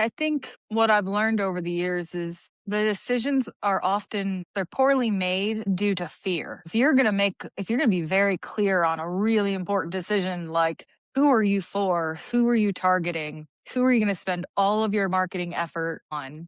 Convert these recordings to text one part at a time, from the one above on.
I think what I've learned over the years is the decisions are often they're poorly made due to fear. If you're going to be very clear on a really important decision like who are you for? Who are you targeting? Who are you going to spend all of your marketing effort on?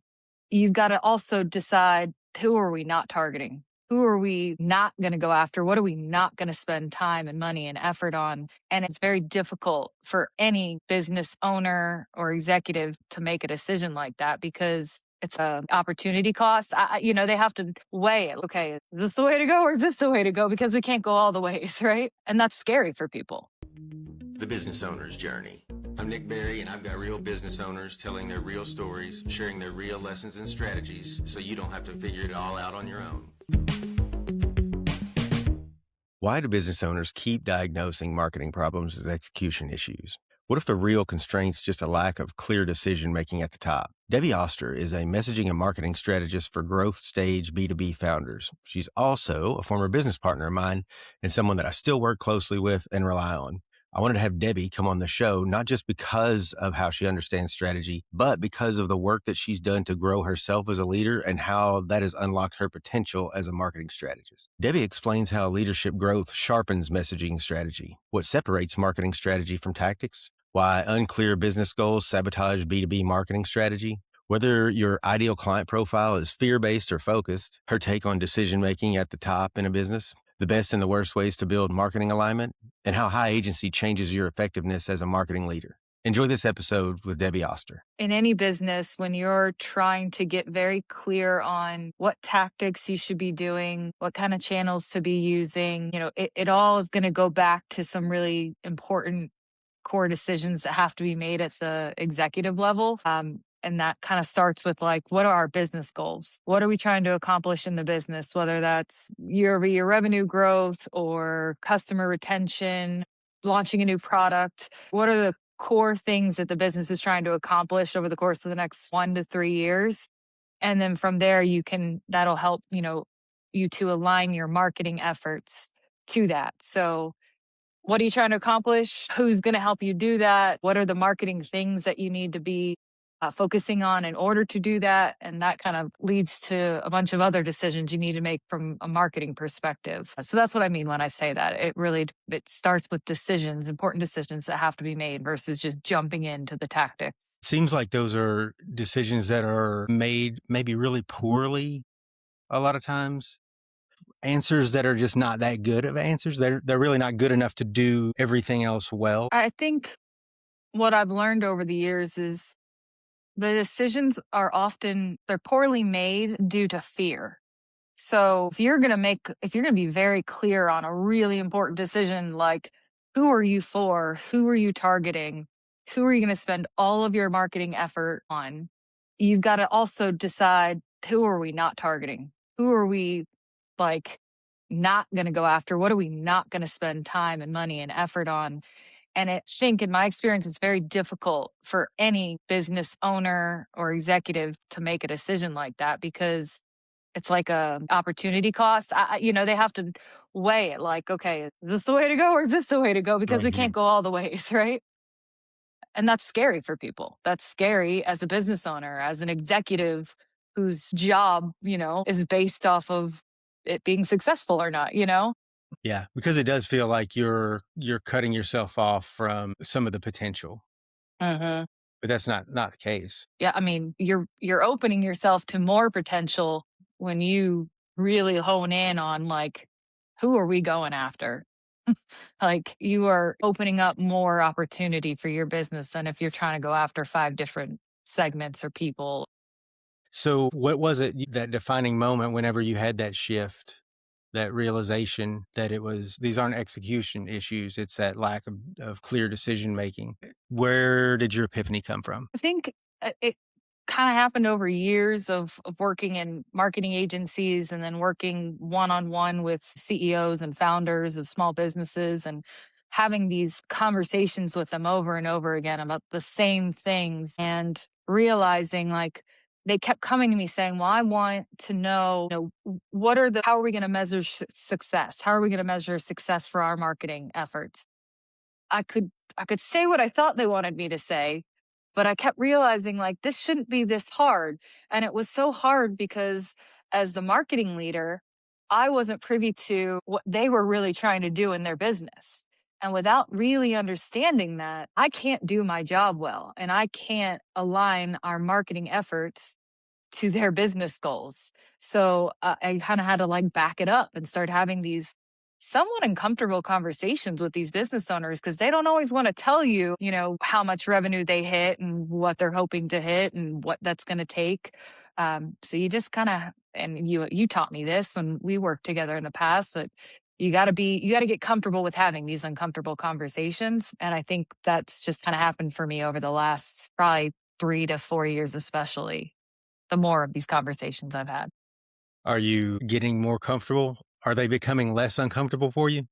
You've got to also decide who are we not targeting? Who are we not going to go after? What are we not going to spend time and money and effort on? And it's very difficult for any business owner or executive to make a decision like that because it's an opportunity cost. They have to weigh it. Okay, is this the way to go or is this the way to go? Because we can't go all the ways, right? And that's scary for people. The Business Owner's Journey. I'm Nick Berry, and I've got real business owners telling their real stories, sharing their real lessons and strategies so you don't have to figure it all out on your own. Why do business owners keep diagnosing marketing problems as execution issues? What if the real constraint's just a lack of clear decision-making at the top? Debbie Oster is a messaging and marketing strategist for growth stage B2B founders. She's also a former business partner of mine and someone that I still work closely with and rely on. I wanted to have Debbie come on the show, not just because of how she understands strategy, but because of the work that she's done to grow herself as a leader and how that has unlocked her potential as a marketing strategist. Debbie explains how leadership growth sharpens messaging strategy, what separates marketing strategy from tactics, why unclear business goals sabotage B2B marketing strategy, whether your ideal client profile is fear-based or focused, her take on decision-making at the top in a business, the best and the worst ways to build marketing alignment, and how high agency changes your effectiveness as a marketing leader. Enjoy this episode with Debbie Oster. In any business, when you're trying to get very clear on what tactics you should be doing, what kind of channels to be using, it all is going to go back to some really important core decisions that have to be made at the executive level. And that kind of starts with like, what are our business goals? What are we trying to accomplish in the business? Whether that's year-over-year revenue growth or customer retention, launching a new product. What are the core things that the business is trying to accomplish over the course of the next 1 to 3 years? And then from there, that'll help, you to align your marketing efforts to that. So what are you trying to accomplish? Who's going to help you do that? What are the marketing things that you need to be focusing on in order to do that? And that kind of leads to a bunch of other decisions you need to make from a marketing perspective. So that's what I mean when I say that. It starts with decisions, important decisions that have to be made versus just jumping into the tactics. Seems like those are decisions that are made maybe really poorly a lot of times. Answers that are just not that good of answers. They're really not good enough to do everything else well. I think what I've learned over the years is the decisions are often they're poorly made due to fear. So if you're going to be very clear on a really important decision like who are you for? Who are you targeting? Who are you going to spend all of your marketing effort on? You've got to also decide who are we not targeting? Who are we like not going to go after? What are we not going to spend time and money and effort on? And I think in my experience, it's very difficult for any business owner or executive to make a decision like that because it's like a opportunity cost. They have to weigh it like, okay, is this the way to go or is this the way to go? Because we can't go all the ways, right? And that's scary for people. That's scary as a business owner, as an executive whose job, is based off of it being successful or not, Yeah, because it does feel like you're cutting yourself off from some of the potential, Mm-hmm. but that's not the case. Yeah, I mean, you're opening yourself to more potential when you really hone in on like, who are we going after? Like you are opening up more opportunity for your business than if you're trying to go after 5 different segments or people. So what was it, that defining moment whenever you had that shift, that realization that these aren't execution issues, it's that lack of clear decision making? Where did your epiphany come from? I think it kind of happened over years of working in marketing agencies and then working one-on-one with CEOs and founders of small businesses and having these conversations with them over and over again about the same things and realizing like they kept coming to me saying, well, I want to know, how are we going to measure success? How are we going to measure success for our marketing efforts? I could say what I thought they wanted me to say, But I kept realizing like this shouldn't be this hard. And it was so hard because as the marketing leader, I wasn't privy to what they were really trying to do in their business. And without really understanding that, I can't do my job well and I can't align our marketing efforts to their business goals. So I kind of had to like back it up and start having these somewhat uncomfortable conversations with these business owners because they don't always want to tell you, how much revenue they hit and what they're hoping to hit and what that's going to take. So you just kind of, and you taught me this when we worked together in the past, but you got to get comfortable with having these uncomfortable conversations. And I think that's just kind of happened for me over the last probably 3 to 4 years, especially the more of these conversations I've had. Are you getting more comfortable? Are they becoming less uncomfortable for you?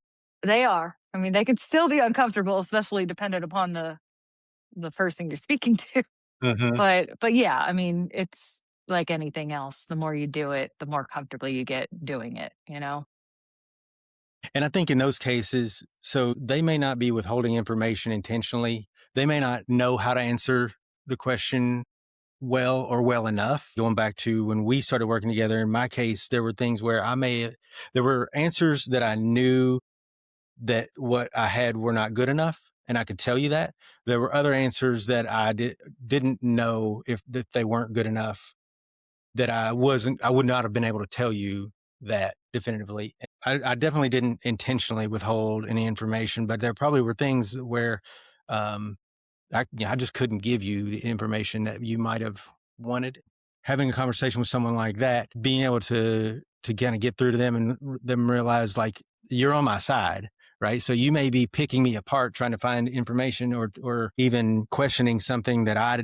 They are. I mean, they could still be uncomfortable, especially dependent upon the person you're speaking to. Uh-huh. But yeah, I mean, it's like anything else. The more you do it, the more comfortable you get doing it. And I think in those cases, so they may not be withholding information intentionally. They may not know how to answer the question well or well enough. Going back to when we started working together, in my case, there were things where there were answers that I knew that what I had were not good enough. And I could tell you that. There were other answers that didn't know if that they weren't good enough, that I would not have been able to tell you that definitively. I definitely didn't intentionally withhold any information, but there probably were things where um, I just couldn't give you the information that you might have wanted. Having a conversation with someone like that, being able to kind of get through to them and them realize like you're on my side, right? So you may be picking me apart, trying to find information or even questioning something that I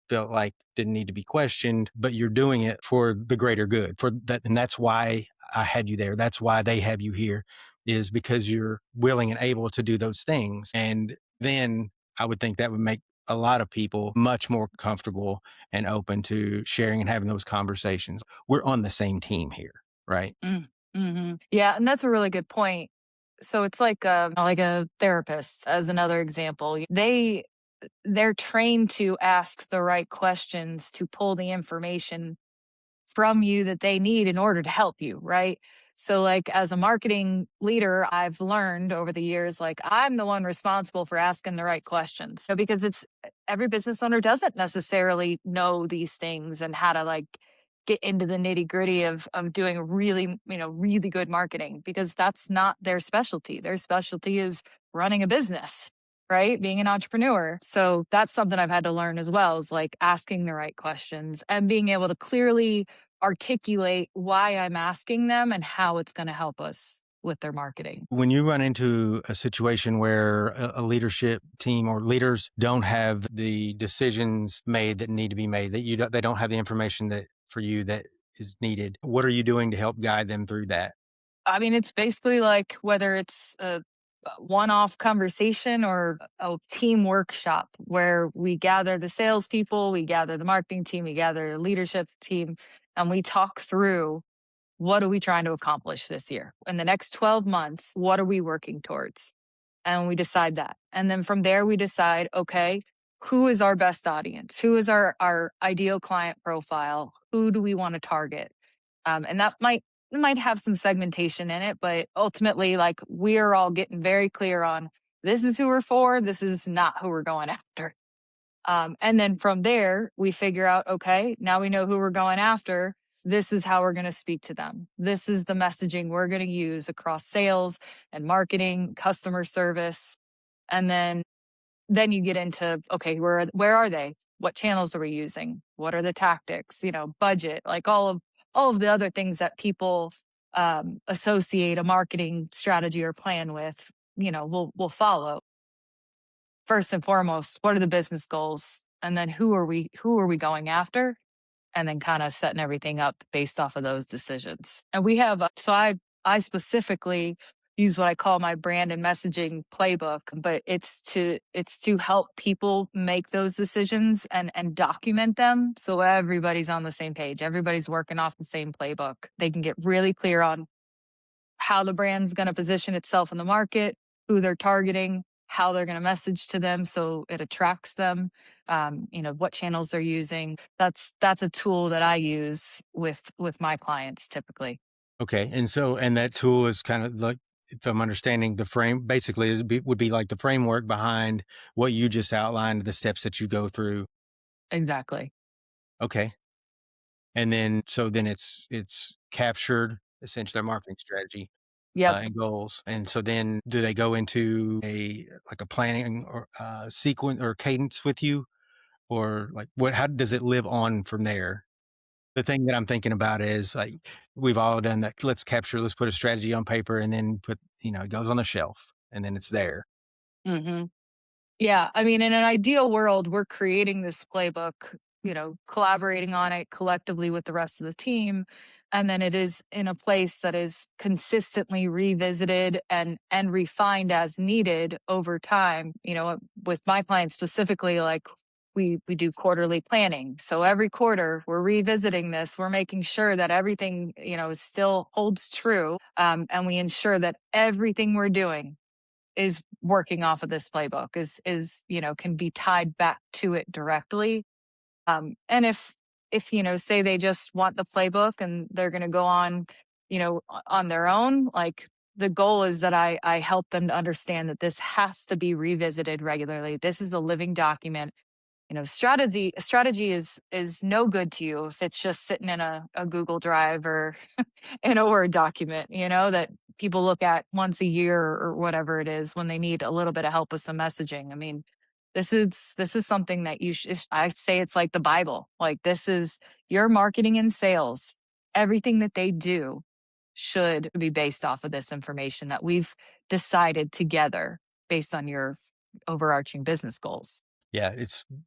felt like didn't need to be questioned, but you're doing it for the greater good. For that, and that's why I had you there. That's why they have you here, is because you're willing and able to do those things. And then I would think that would make a lot of people much more comfortable and open to sharing and having those conversations. We're on the same team here, right? Mm, mhm. Yeah, and that's a really good point. So it's like a therapist as another example. They're trained to ask the right questions to pull the information from you that they need in order to help you, right? So, like, as a marketing leader, I've learned over the years, like, I'm the one responsible for asking the right questions. So, because it's every business owner doesn't necessarily know these things and how to like get into the nitty gritty of doing really, really good marketing because that's not their specialty. Their specialty is running a business, right? Being an entrepreneur. So that's something I've had to learn as well is like asking the right questions and being able to clearly articulate why I'm asking them and how it's going to help us with their marketing. When you run into a situation where a leadership team or leaders don't have the decisions made that need to be made, they don't have the information that for you that is needed, what are you doing to help guide them through that? I mean, it's basically like whether it's a one-off conversation or a team workshop where we gather the salespeople, we gather the marketing team, we gather the leadership team, and we talk through what are we trying to accomplish this year? In the next 12 months, what are we working towards? And we decide that. And then from there, we decide, okay, who is our best audience? Who is our ideal client profile? Who do we want to target? And that might have some segmentation in it, but ultimately, like we're all getting very clear on this is who we're for, this is not who we're going after. And then from there, we figure out, okay, now we know who we're going after. This is how we're going to speak to them. This is the messaging we're going to use across sales and marketing, customer service. And then you get into, okay, where are they? What channels are we using? What are the tactics? Budget, like all of the other things that people associate a marketing strategy or plan with. We'll follow first and foremost. What are the business goals, and then who are we going after, and then kind of setting everything up based off of those decisions. And we have so I specifically use what I call my brand and messaging playbook, but it's to help people make those decisions and document them so everybody's on the same page. Everybody's working off the same playbook. They can get really clear on how the brand's going to position itself in the market, who they're targeting, how they're going to message to them so it attracts them, what channels they're using. That's a tool that I use with my clients typically. Okay. And so, and that tool is kind of like, if I'm understanding the frame, basically would be like the framework behind what you just outlined, the steps that you go through. Exactly. Okay. And then, so then it's captured essentially their marketing strategy, Yep. and goals. And so then do they go into like a planning or sequence or cadence with you, or like how does it live on from there? The thing that I'm thinking about is like, we've all done that. Let's put a strategy on paper and then it goes on the shelf and then it's there. Hmm. Yeah, I mean, in an ideal world, we're creating this playbook, collaborating on it collectively with the rest of the team, and then it is in a place that is consistently revisited and refined as needed over time. With my clients specifically, like we do quarterly planning. So every quarter we're revisiting this, we're making sure that everything, still holds true. And we ensure that everything we're doing is working off of this playbook, is can be tied back to it directly. And if say they just want the playbook and they're going to go on, on their own, like the goal is that I help them to understand that this has to be revisited regularly. This is a living document. Strategy is no good to you if it's just sitting in a Google Drive or in a Word document, that people look at once a year or whatever it is when they need a little bit of help with some messaging. I mean, this is something that you should, I say it's like the Bible. Like this is your marketing and sales. Everything that they do should be based off of this information that we've decided together based on your overarching business goals. Yeah,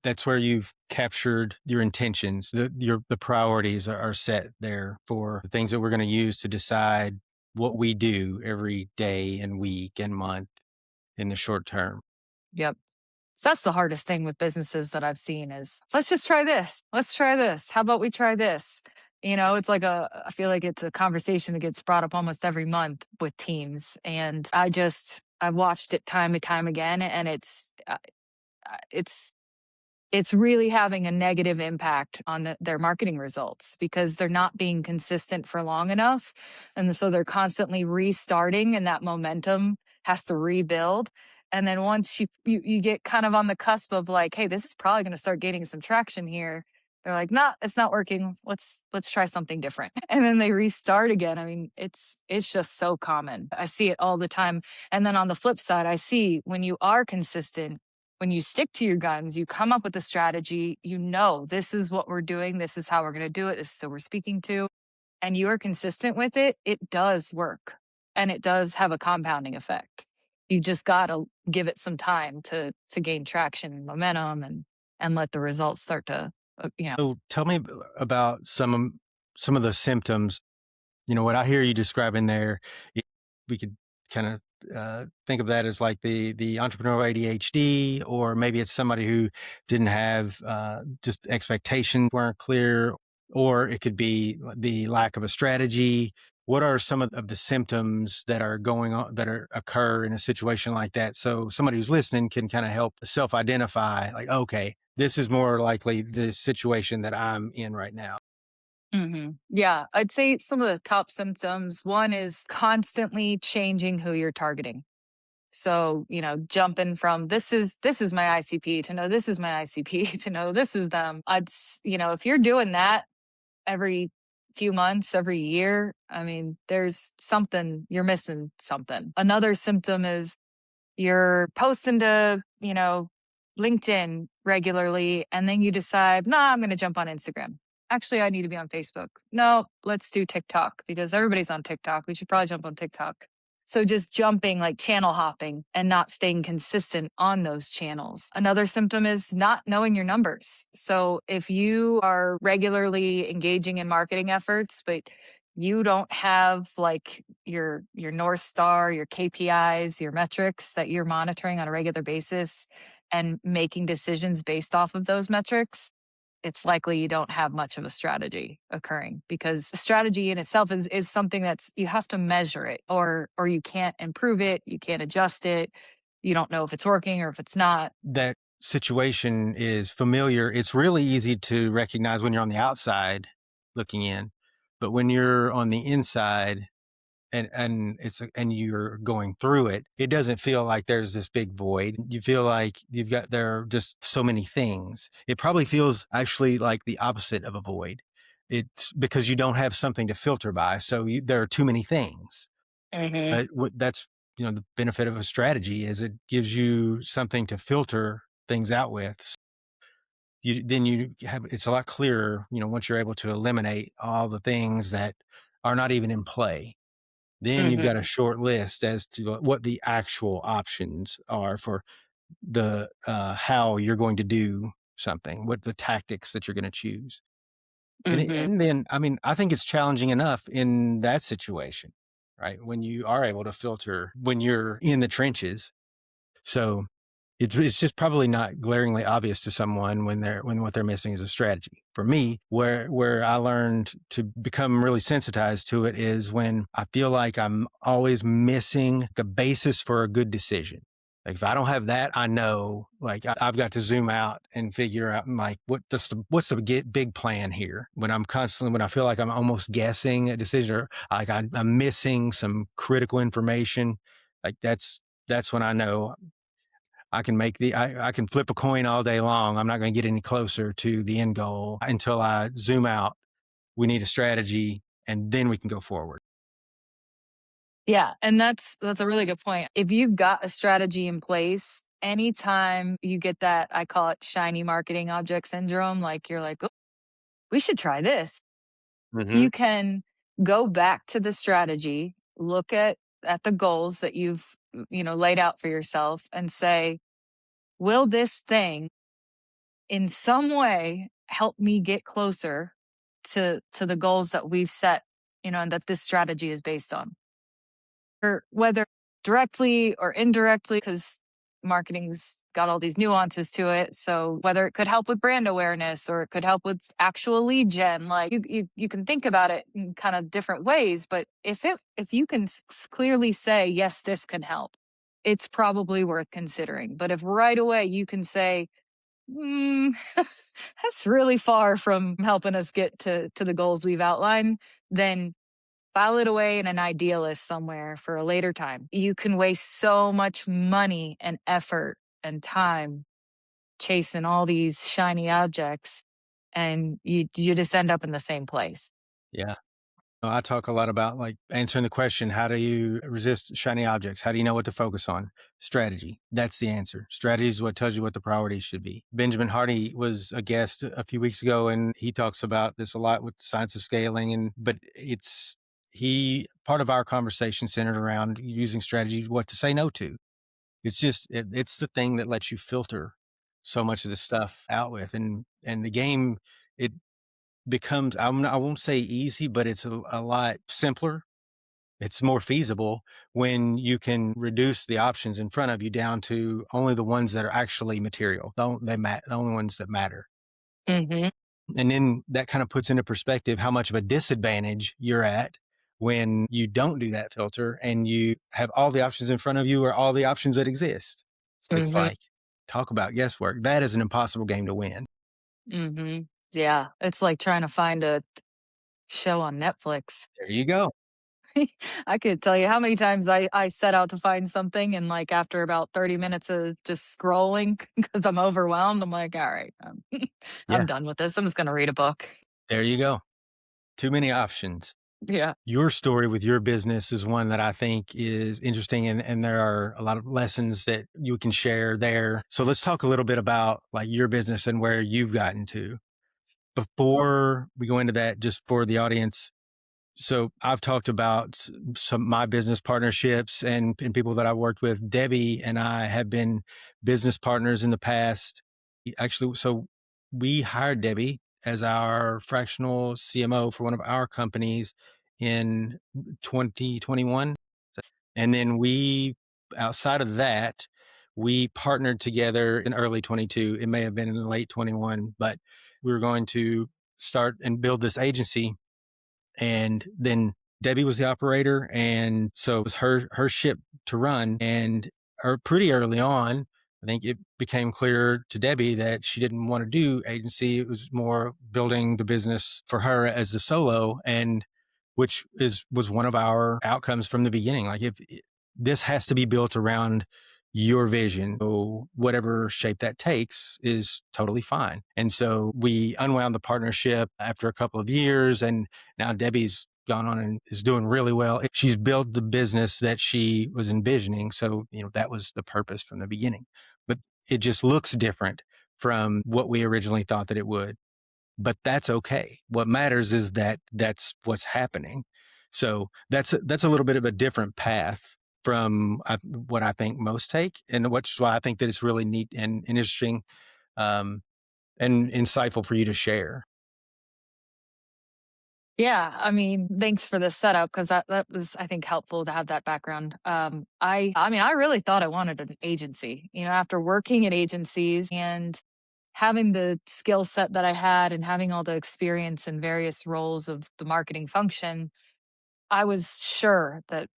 that's where you've captured your intentions. The priorities are set there for the things that we're going to use to decide what we do every day and week and month in the short term. Yep. So that's the hardest thing with businesses that I've seen is let's just try this. Let's try this. How about we try this? It's like I feel like it's a conversation that gets brought up almost every month with teams. And I've watched it time and time again. And it's it's really having a negative impact on their marketing results because they're not being consistent for long enough. And so they're constantly restarting, and that momentum has to rebuild. And then once you get kind of on the cusp of like, hey, this is probably going to start gaining some traction here. They're like, nah, it's not working. Let's try something different. And then they restart again. I mean, it's just so common. I see it all the time. And then on the flip side, I see when you are consistent, when you stick to your guns, you come up with a strategy, this is what we're doing, this is how we're going to do it, this is who we're speaking to, and you are consistent with it, it does work. And it does have a compounding effect. You just got to give it some time to gain traction and momentum and let the results start to, So tell me about some of the symptoms. What I hear you describing there, it- we could kind of think of that as like the entrepreneur ADHD, or maybe it's somebody who didn't have just expectations weren't clear, or it could be the lack of a strategy. What are some of the symptoms that are going on that occur in a situation like that? So somebody who's listening can kind of help self-identify, like, okay, this is more likely the situation that I'm in right now. Yeah, I'd say some of the top symptoms. One is constantly changing who you're targeting. So, jumping from this is my ICP to know this is my ICP to know this is them. If you're doing that every few months, every year, I mean, you're missing something. Another symptom is you're posting to, LinkedIn regularly, and then you decide, nah, I'm going to jump on Instagram. Actually, I need to be on Facebook. No, let's do TikTok because everybody's on TikTok. We should probably jump on TikTok. So just jumping, like channel hopping and not staying consistent on those channels. Another symptom is not knowing your numbers. So if you are regularly engaging in marketing efforts, but you don't have like your North Star, your KPIs, your metrics that you're monitoring on a regular basis and making decisions based off of those metrics, it's likely you don't have much of a strategy occurring because strategy in itself is something that's you have to measure it or you can't improve it, you can't adjust it. you don't know if it's working or if it's not. That situation is familiar. It's really easy to recognize when you're on the outside looking in, but when you're on the inside and you're going through it, it doesn't feel like there's this big void. You feel like there are just so many things. It probably feels actually like the opposite of a void. It's because you don't have something to filter by. So there are too many things. Hmm. That's, the benefit of a strategy is it gives you something to filter things out with. It's a lot clearer, once you're able to eliminate all the things that are not even in play. Then you've got a Hmm. short list as to what the actual options are for the how you're going to do something, what the tactics that you're going to choose. Hmm. And then, I mean, I think it's challenging enough in that situation, right? When you are able to filter when you're in the trenches. So it's just probably not glaringly obvious to someone when what they're missing is a strategy. For me, where I learned to become really sensitized to it is when I feel like I'm always missing the basis for a good decision. Like if I don't have that, I know like I've got to zoom out and figure out like what's the big plan here. When I feel like I'm almost guessing a decision, or like I'm missing some critical information, like that's when I know I can flip a coin all day long. I'm not going to get any closer to the end goal until I zoom out. We need a strategy and then we can go forward. Yeah, and that's a really good point. If you've got a strategy in place, anytime you get that, I call it shiny marketing object syndrome, like you're like, "Oh, we should try this." Hmm. You can go back to the strategy, look at the goals that you've, laid out for yourself and say, "Will this thing in some way help me get closer to the goals that we've set, and that this strategy is based on?" Or whether directly or indirectly, because marketing's got all these nuances to it. So whether it could help with brand awareness or it could help with actual lead gen, like you can think about it in kind of different ways. But if you can clearly say yes, this can help, it's probably worth considering. But if right away you can say, mm, that's really far from helping us get to the goals we've outlined, then file it away in an idea list somewhere for a later time. You can waste so much money and effort and time chasing all these shiny objects, and you just end up in the same place. Yeah. I talk a lot about like answering the question, how do you resist shiny objects? How do you know what to focus on? Strategy. That's the answer. Strategy is what tells you what the priorities should be. Benjamin Hardy was a guest a few weeks ago and he talks about this a lot with science of scaling but part of our conversation centered around using strategy, what to say no to. It's the thing that lets you filter so much of this stuff out with and the game, it becomes, I won't say easy, but it's a lot simpler. It's more feasible when you can reduce the options in front of you down to only the ones that are actually material. The only ones that matter. Hmm. And then that kind of puts into perspective how much of a disadvantage you're at when you don't do that filter and you have all the options in front of you or all the options that exist. It's Hmm. like, talk about guesswork. That is an impossible game to win. Hmm. Yeah, it's like trying to find a show on Netflix. There you go. I could tell you how many times I set out to find something, and like after about 30 minutes of just scrolling because I'm overwhelmed, I'm like, all right, I'm Yeah, done with this. I'm just gonna read a book. there you go. Too many options. Yeah. Your story with your business is one that I think is interesting and there are a lot of lessons that you can share there. So let's talk a little bit about like your business and where you've gotten to. Before we go into that, just for the audience, so I've talked about some my business partnerships and people that I've worked with. Debbie and I have been business partners in the past. Actually, so we hired Debbie as our fractional CMO for one of our companies in 2021. And then outside of that, we partnered together in early 22. It may have been in late 21, but we were going to start and build this agency and then Debbie was the operator. And so it was her ship to run. And pretty early on, I think it became clear to Debbie that she didn't want to do agency. It was more building the business for her as a solo, and which was one of our outcomes from the beginning. Like, if this has to be built around your vision, so whatever shape that takes is totally fine. And so we unwound the partnership after a couple of years, and now Debbie's gone on and is doing really well. She's built the business that she was envisioning. So, that was the purpose from the beginning. But it just looks different from what we originally thought that it would. But that's okay. What matters is that that's what's happening. So that's a little bit of a different path from what I think most take, and which is why I think that it's really neat and interesting, um, and insightful for you to share. Yeah, I mean, thanks for the setup because that was, I think, helpful to have that background. I mean, I really thought I wanted an agency. After working at agencies and having the skill set that I had and having all the experience in various roles of the marketing function, I was sure that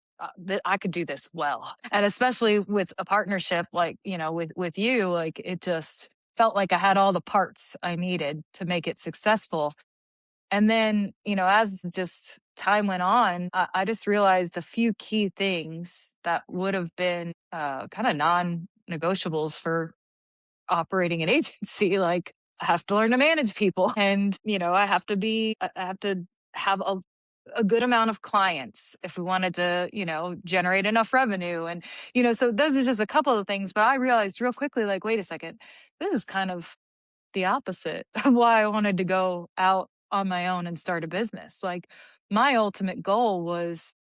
I could do this well. And especially with a partnership like, with you, like it just felt like I had all the parts I needed to make it successful. And then, as just time went on, I just realized a few key things that would have been kind of non negotiables for operating an agency. Like, I have to learn to manage people and, I have to have a good amount of clients if we wanted to, generate enough revenue. And, so those are just a couple of things. But I realized real quickly, like, wait a second, this is kind of the opposite of why I wanted to go out on my own and start a business. Like, my ultimate goal was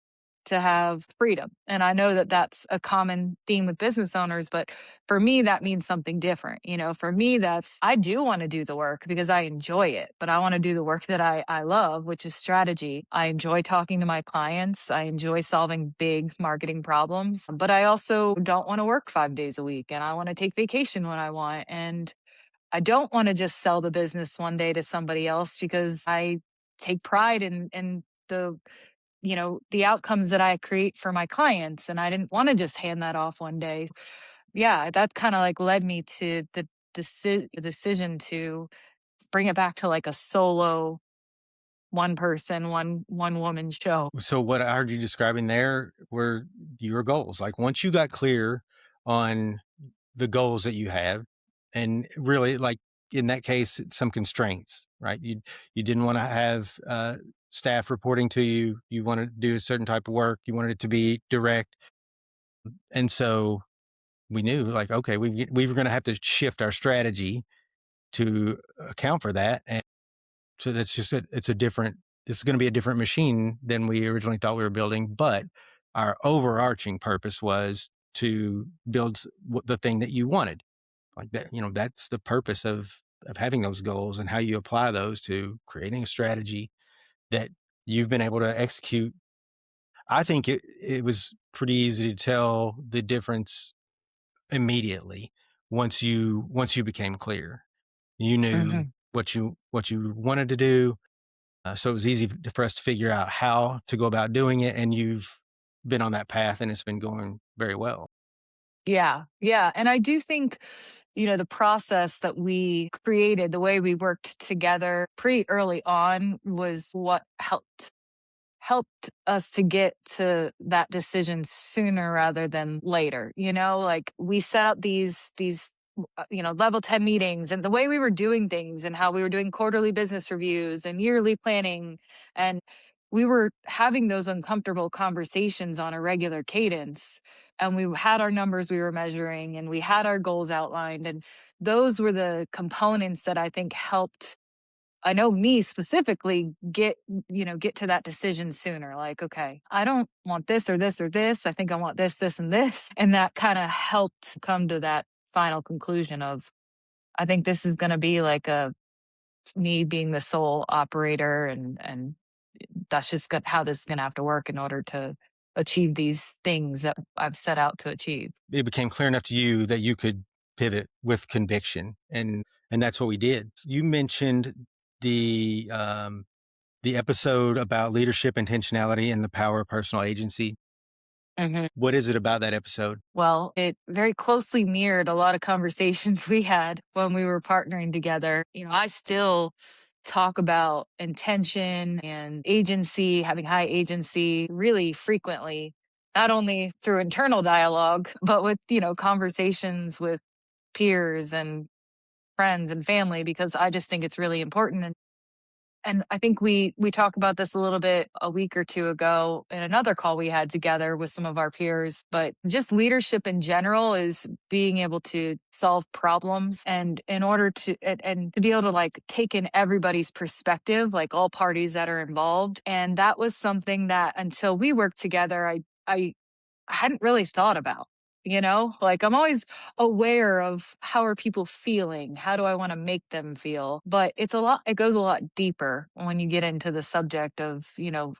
to have freedom. And I know that that's a common theme with business owners, but for me, that means something different. For me, I do want to do the work because I enjoy it, but I want to do the work that I love, which is strategy. I enjoy talking to my clients. I enjoy solving big marketing problems, but I also don't want to work 5 days a week and I want to take vacation when I want. And I don't want to just sell the business one day to somebody else because I take pride in the outcomes that I create for my clients. And I didn't want to just hand that off one day. Yeah, that kind of like led me to the decision to bring it back to like a solo one person, one woman show. So what I heard you describing there were your goals. Like, once you got clear on the goals that you have, and really, like, in that case, some constraints, right? You didn't want to have staff reporting to you. You wanted to do a certain type of work. You wanted it to be direct. And so we knew, like, okay, we were going to have to shift our strategy to account for that. And so that's just it's a different. This is going to be a different machine than we originally thought we were building. But our overarching purpose was to build the thing that you wanted. Like that, that's the purpose of having those goals, and how you apply those to creating a strategy that you've been able to execute. I think it was pretty easy to tell the difference immediately once you became clear. You knew Mhm. what you wanted to do, so it was easy for us to figure out how to go about doing it. And you've been on that path, and it's been going very well. Yeah. Yeah. And I do think, the process that we created, the way we worked together pretty early on was what helped us to get to that decision sooner rather than later. Like, we set up these level 10 meetings, and the way we were doing things and how we were doing quarterly business reviews and yearly planning, and we were having those uncomfortable conversations on a regular cadence, and we had our numbers we were measuring and we had our goals outlined, and those were the components that I think helped, I know me specifically, get to that decision sooner. Like, okay, I don't want this or this or this. I think I want this, this, and this. And that kind of helped come to that final conclusion of, I think this is going to be like a me being the sole operator, and that's just how this is going to have to work in order to achieve these things that I've set out to achieve. It became clear enough to you that you could pivot with conviction, and that's what we did. You mentioned the the episode about leadership, intentionality, and the power of personal agency. Mhm. What is it about that episode? Well, it very closely mirrored a lot of conversations we had when we were partnering together. I still talk about intention and agency, having high agency really frequently, not only through internal dialogue, but with, conversations with peers and friends and family, because I just think it's really important. And I think we talked about this a little bit a week or two ago in another call we had together with some of our peers, but just leadership in general is being able to solve problems, and in order to and to be able to like take in everybody's perspective, like all parties that are involved. And that was something that until we worked together, I hadn't really thought about, like I'm always aware of how are people feeling? How do I want to make them feel? But it goes a lot deeper when you get into the subject of,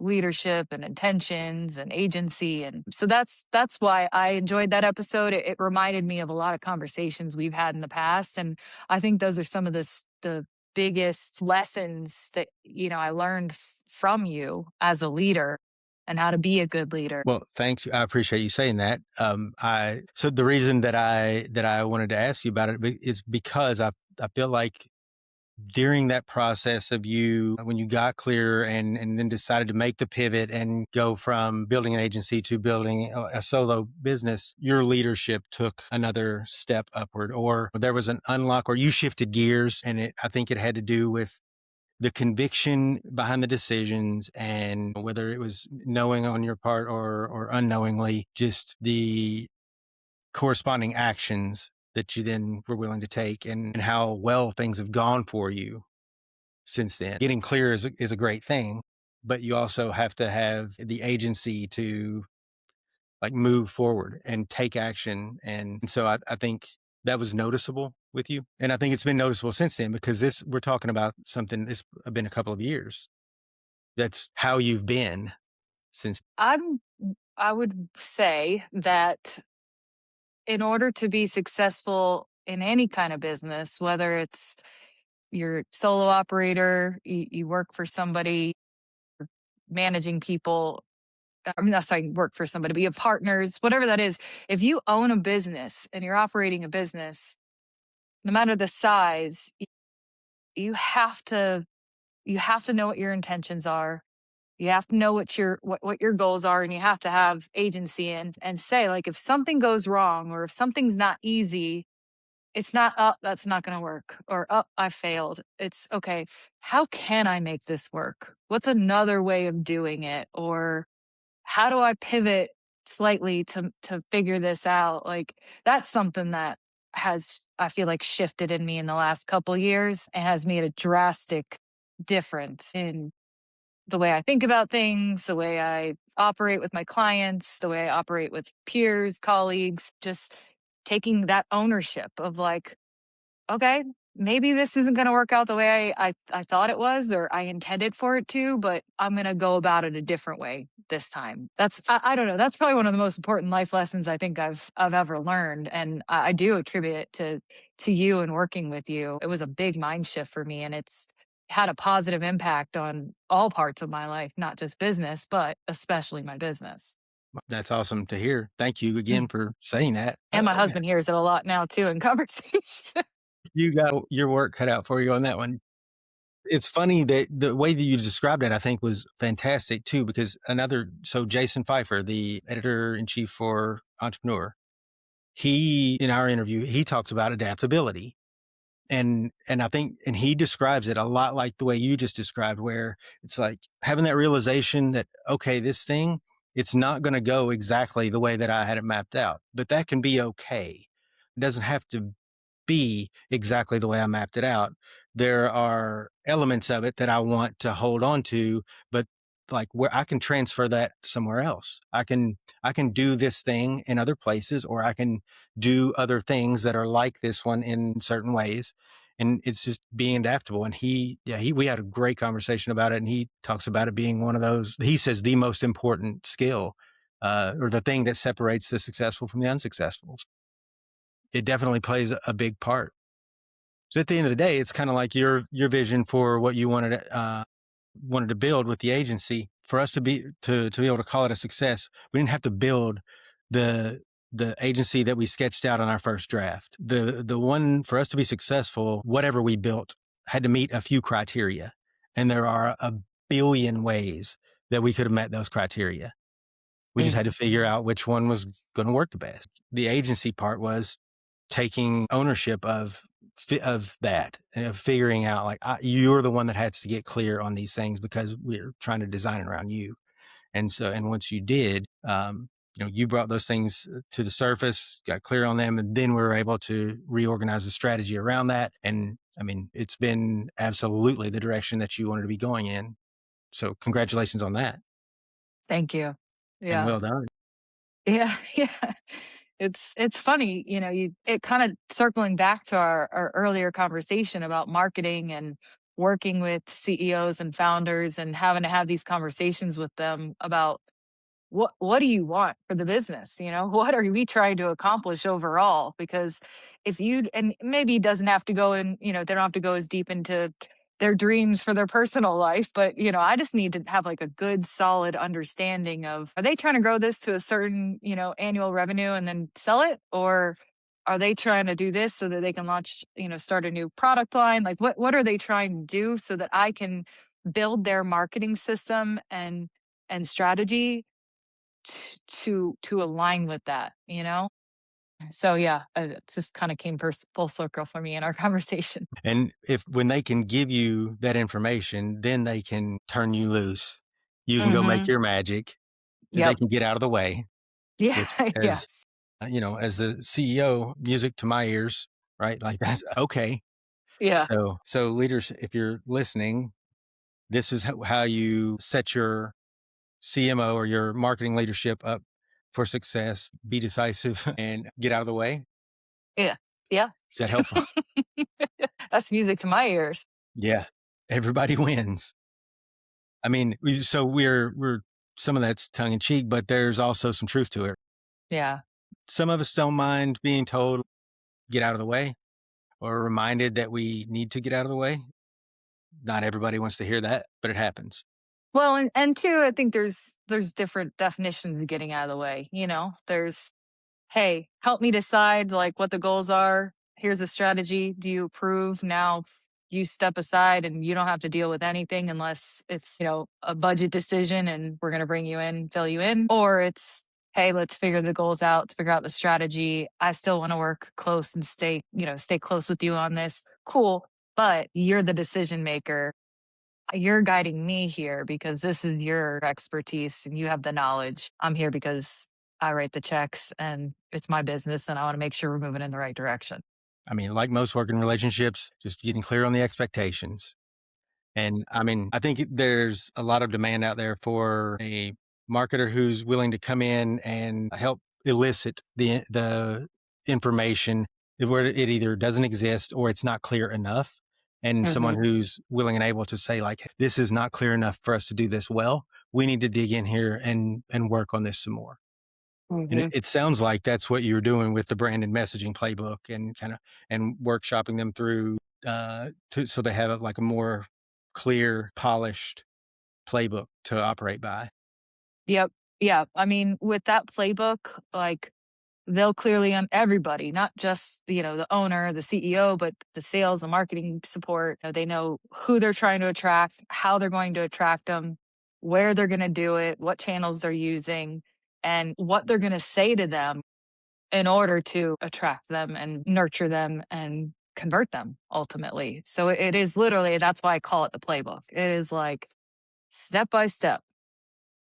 leadership and intentions and agency. And so that's why I enjoyed that episode. It reminded me of a lot of conversations we've had in the past. And I think those are some of the biggest lessons that, I learned from you as a leader and how to be a good leader. Well, thank you. I appreciate you saying that. So the reason that I wanted to ask you about it is because I feel like during that process of you, when you got clear and then decided to make the pivot and go from building an agency to building a solo business, your leadership took another step upward, or there was an unlock, or you shifted gears. And I think it had to do with the conviction behind the decisions, and whether it was knowing on your part or unknowingly, just the corresponding actions that you then were willing to take, and how well things have gone for you since then. Getting clear is a great thing, but you also have to have the agency to like move forward and take action. And so I think that was noticeable with you. And I think it's been noticeable since then, because we're talking about something that's been a couple of years. That's how you've been since. I'm I would say that in order to be successful in any kind of business, whether it's you're solo operator, you work for somebody, managing people, I'm not saying work for somebody, but you have partners, whatever that is. If you own a business and you're operating a business, no matter the size, you have to you have to know what your intentions are. You have to know what your goals are, and you have to have agency and say, like, if something goes wrong or if something's not easy, it's not, "Oh, that's not gonna work," or, "Oh, I failed." It's, "Okay, how can I make this work? What's another way of doing it?" Or, "How do I pivot slightly to figure this out?" Like, that's something that has, I feel like, shifted in me in the last couple years and has made a drastic difference in the way I think about things, the way I operate with my clients, the way I operate with peers, colleagues, just taking that ownership of like, okay, maybe this isn't going to work out the way I thought it was or I intended for it to, but I'm going to go about it a different way this time. I don't know. That's probably one of the most important life lessons I think I've ever learned. And I do attribute it to you and working with you. It was a big mind shift for me, and it's had a positive impact on all parts of my life, not just business, but especially my business. That's awesome to hear. Thank you again for saying that. And my husband hears it a lot now too in conversation. You got your work cut out for you on that one. It's funny that the way that you described it, I think, was fantastic too, because so Jason Pfeiffer, the editor in chief for Entrepreneur, in our interview, he talks about adaptability. And I think, and he describes it a lot like the way you just described, where it's like having that realization that, okay, this thing, it's not going to go exactly the way that I had it mapped out, but that can be okay. It doesn't have to be exactly the way I mapped it out. There are elements of it that I want to hold on to, but like where I can transfer that somewhere else. I can do this thing in other places, or I can do other things that are like this one in certain ways. And it's just being adaptable. And we had a great conversation about it. And he talks about it being one of those, he says, the most important skill, or the thing that separates the successful from the unsuccessful. It definitely plays a big part. So at the end of the day, it's kind of like your vision for what you wanted. wanted to build with the agency, for us to be able to call it a success, we didn't have to build the agency that we sketched out on our first draft. The one, for us to be successful, whatever we built had to meet a few criteria. And there are a billion ways that we could have met those criteria. We just had to figure out which one was going to work the best. The agency part was taking ownership of that and figuring out, like, you're the one that has to get clear on these things because we're trying to design it around you. And so, and once you did, you brought those things to the surface, got clear on them, and then we were able to reorganize the strategy around that. And I mean, it's been absolutely the direction that you wanted to be going in. So congratulations on that, Thank you. and Yeah. well done. Yeah, yeah. It's funny, it kind of circling back to our earlier conversation about marketing and working with CEOs and founders and having to have these conversations with them about what do you want for the business, what are we trying to accomplish overall? Because if you, and maybe it doesn't have to go in, they don't have to go as deep into their dreams for their personal life, but I just need to have like a good solid understanding of, are they trying to grow this to a certain annual revenue and then sell it, or are they trying to do this so that they can launch, start a new product line? Like what are they trying to do so that I can build their marketing system and strategy to align with that. So yeah, it just kind of came full circle for me in our conversation. And when they can give you that information, then they can turn you loose. You can go make Hmm. your magic. They Yep. can get out of the way, Yeah. which, as Yes. as the CEO, music to my ears, right? Like, that's okay. Yeah. So leaders, if you're listening, this is how you set your CMO or your marketing leadership up for success. Be decisive and get out of the way. Yeah. Yeah. Is that helpful? That's music to my ears. Yeah. Everybody wins. I mean, we're some of that's tongue in cheek, but there's also some truth to it. Yeah. Some of us don't mind being told, get out of the way, or reminded that we need to get out of the way. Not everybody wants to hear that, but it happens. Well, and two, I think there's different definitions of getting out of the way. There's, hey, help me decide like what the goals are. Here's a strategy. Do you approve? Now you step aside and you don't have to deal with anything unless it's, a budget decision and we're going to bring you in, fill you in. Or it's, hey, let's figure the goals out, let's figure out the strategy. I still want to work close and stay close with you on this. Cool. But you're the decision maker. You're guiding me here because this is your expertise and you have the knowledge. I'm here because I write the checks and it's my business and I want to make sure we're moving in the right direction. I mean, like most working relationships, just getting clear on the expectations. And I mean, I think there's a lot of demand out there for a marketer who's willing to come in and help elicit the information where it either doesn't exist or it's not clear enough. And someone Hmm. who's willing and able to say, like, this is not clear enough for us to do this well. We need to dig in here and work on this some more. And Hmm. it sounds like that's what you're doing with the brand and messaging playbook, and and workshopping them through so they have like a more clear, polished playbook to operate by. Yep. Yeah. I mean, with that playbook, like they'll clearly on everybody, not just, the owner, the CEO, but the sales and marketing support. They know who they're trying to attract, how they're going to attract them, where they're going to do it, what channels they're using, and what they're going to say to them in order to attract them and nurture them and convert them ultimately. So it is literally, that's why I call it the playbook. It is like step by step.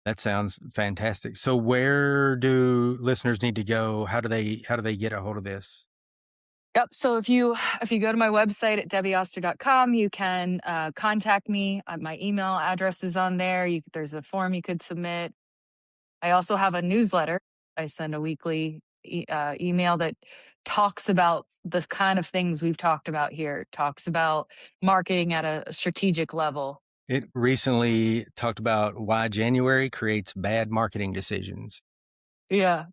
That sounds fantastic. So where do listeners need to go? How do they get a hold of this? Yep. So if you go to my website at debbieoster.com, you can contact me. My email address is on there. There's a form you could submit. I also have a newsletter. I send a weekly email that talks about the kind of things we've talked about here. Talks about marketing at a strategic level. It recently talked about why January creates bad marketing decisions. Yeah.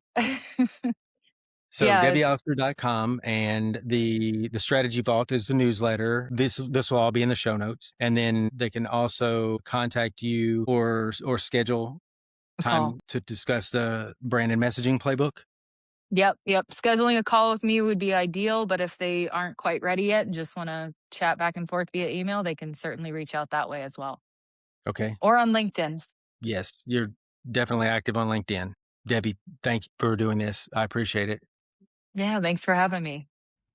So Yeah, it's debbieoster.com, and the Strategy Vault is the newsletter. This will all be in the show notes. And then they can also contact you or schedule a call. time to discuss the brand and messaging playbook. Yep, yep. Scheduling a call with me would be ideal, but if they aren't quite ready yet and just want to chat back and forth via email, they can certainly reach out that way as well. Okay. Or on LinkedIn. Yes, you're definitely active on LinkedIn. Debbie, thank you for doing this. I appreciate it. Yeah, thanks for having me.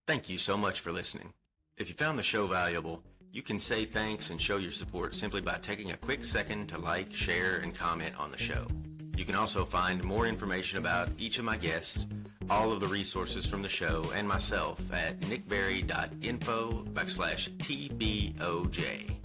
Thank you so much for listening. If you found the show valuable, you can say thanks and show your support simply by taking a quick second to like, share, and comment on the show. You can also find more information about each of my guests, all of the resources from the show, and myself at nickberry.info/TBOJ.